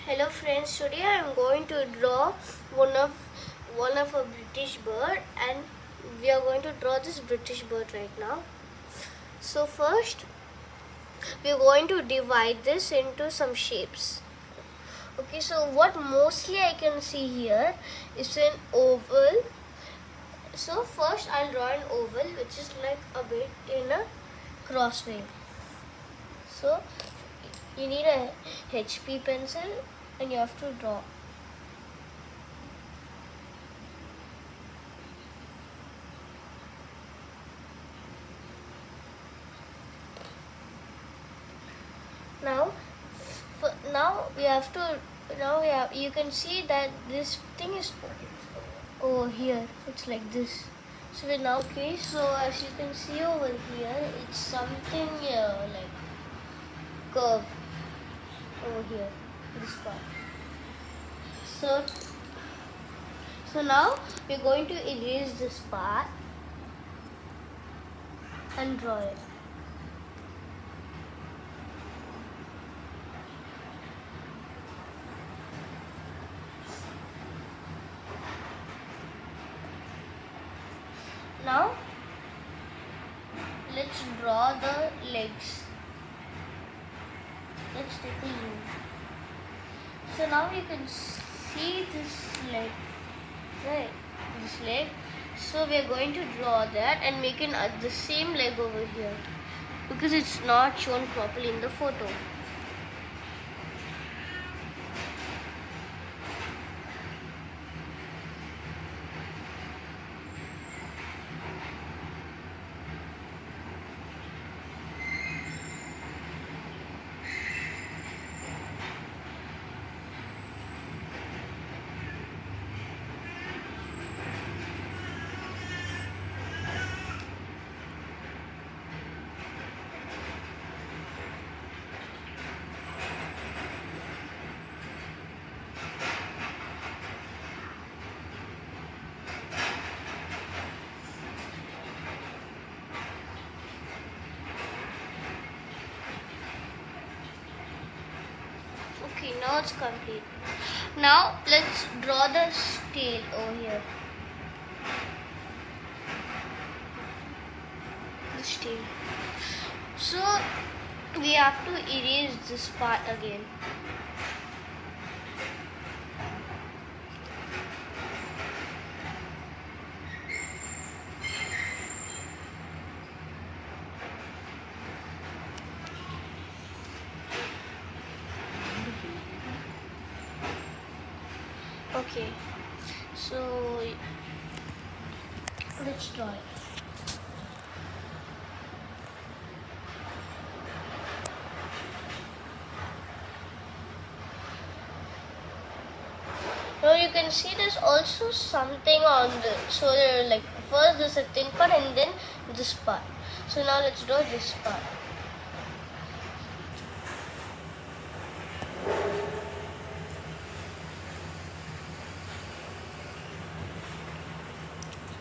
Hello friends, today I am going to draw one of a British bird, and we are going to draw this British bird right now. So first we are going to divide this into some shapes. Okay, so what mostly I can see here is an oval. So first I'll draw an oval which is like a bit in a crossway. So you need a HP pencil and you have to draw. Now we have to you can see that this thing is over here. It's like this. So we now so as you can see over here, it's something like curve over here, this part. So now we're going to erase this part and draw it. Now let's draw the legs. Let's take a zoom. So now you can see this leg, right? This leg. So we are going to draw that and make the same leg over here because it's not shown properly in the photo. Okay, now it's complete. Now let's draw the tail over here. This tail. So we have to erase this part again. Okay, so let's draw it. Now you can see there's also something on the, so there like first there's a thin part and then this part. So now let's draw this part.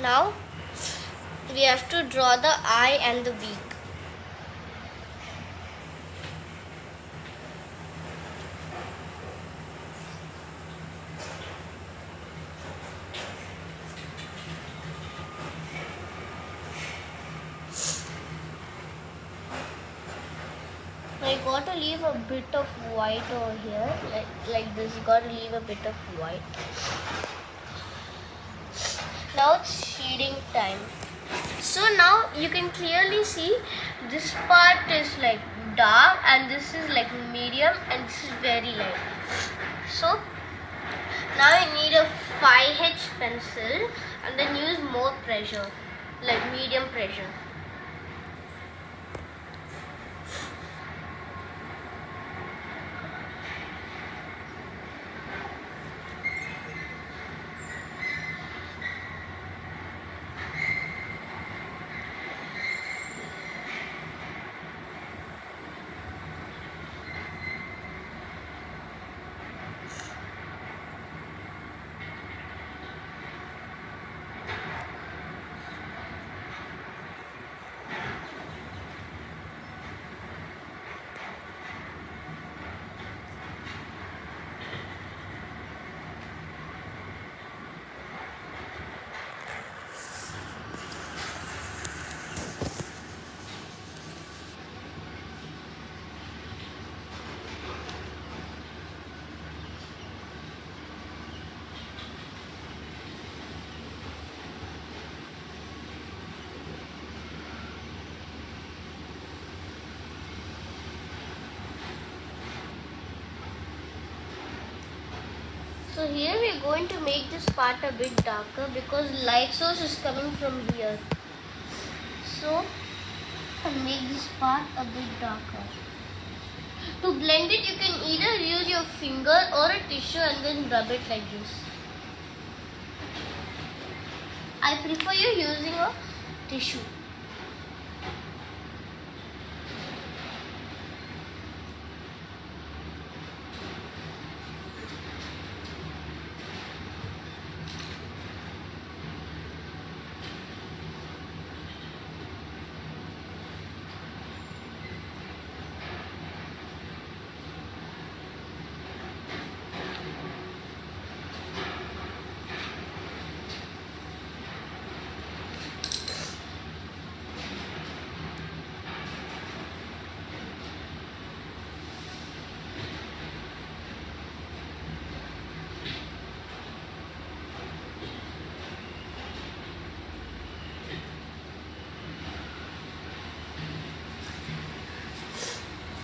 Now we have to draw the eye and the beak. Now you got to leave a bit of white over here, like this. You got to leave a bit of white. Now it's shading time. So now you can clearly see this part is like dark and this is like medium and this is very light. So now you need a 5H pencil and then use more pressure, like medium pressure. So here we are going to make this part a bit darker because light source is coming from here. So I'll make this part a bit darker. To blend it, you can either use your finger or a tissue and then rub it like this. I prefer you using a tissue.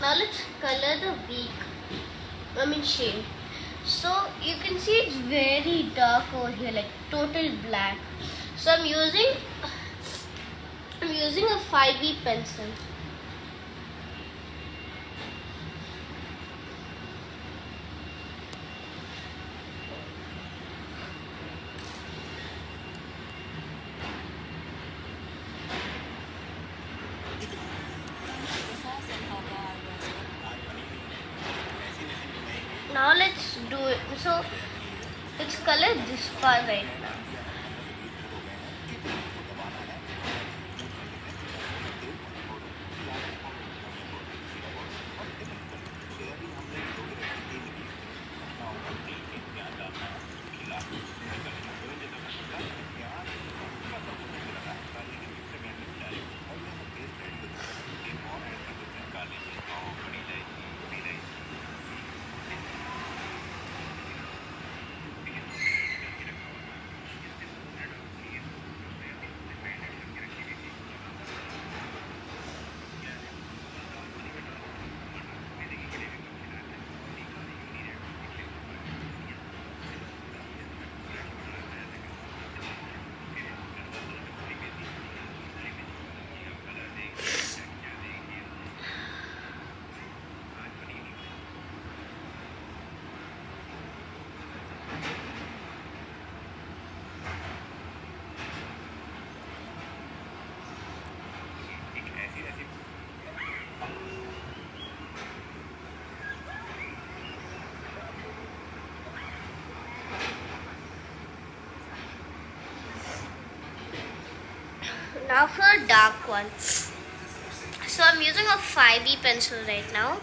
Now let's color the beak, shade. So you can see it's very dark over here, like total black. So I'm using a 5B pencil. Now let's do it. So let's color this part right now. Now for a dark one. So I'm using a 5B pencil right now.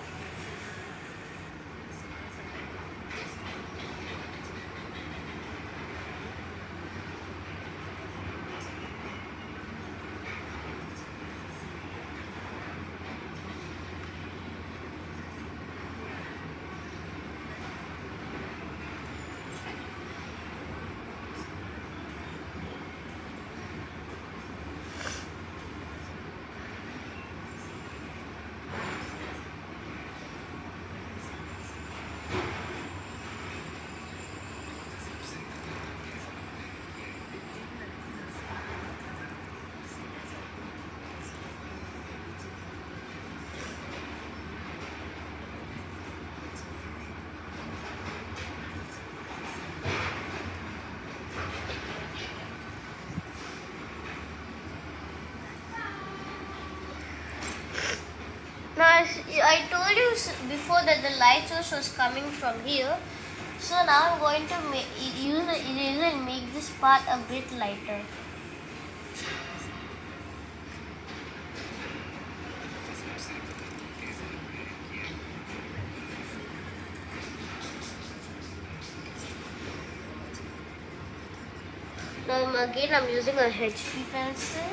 Now, as I told you before that the light source was coming from here. So now I'm going to use an eraser and make this part a bit lighter. Now again I'm using a HB pencil.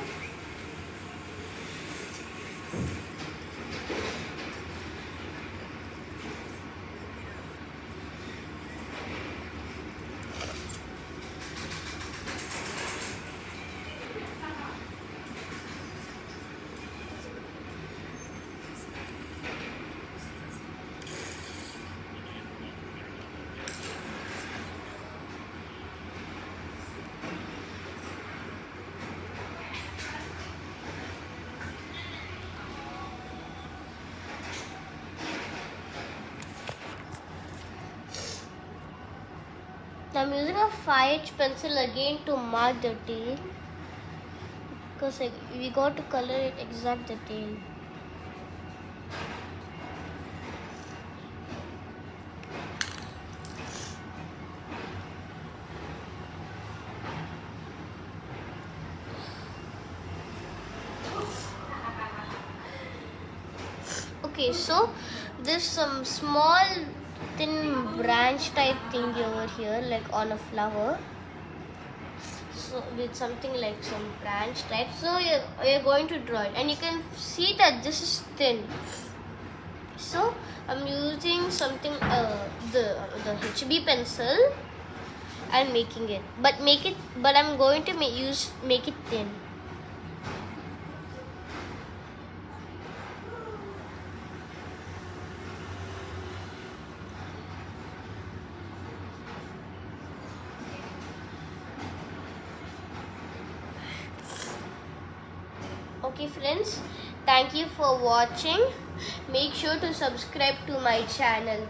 I'm using a 5H pencil again to mark the tail, because we got to color it exact the tail. Okay, so there's some small thin branch type thing over here, like on a flower. So with something like some branch type. So you're going to draw it, and you can see that this is thin. So I'm using something the HB pencil and making it, but I'm going to make it thin. Okay friends, thank you for watching. Make sure to subscribe to my channel.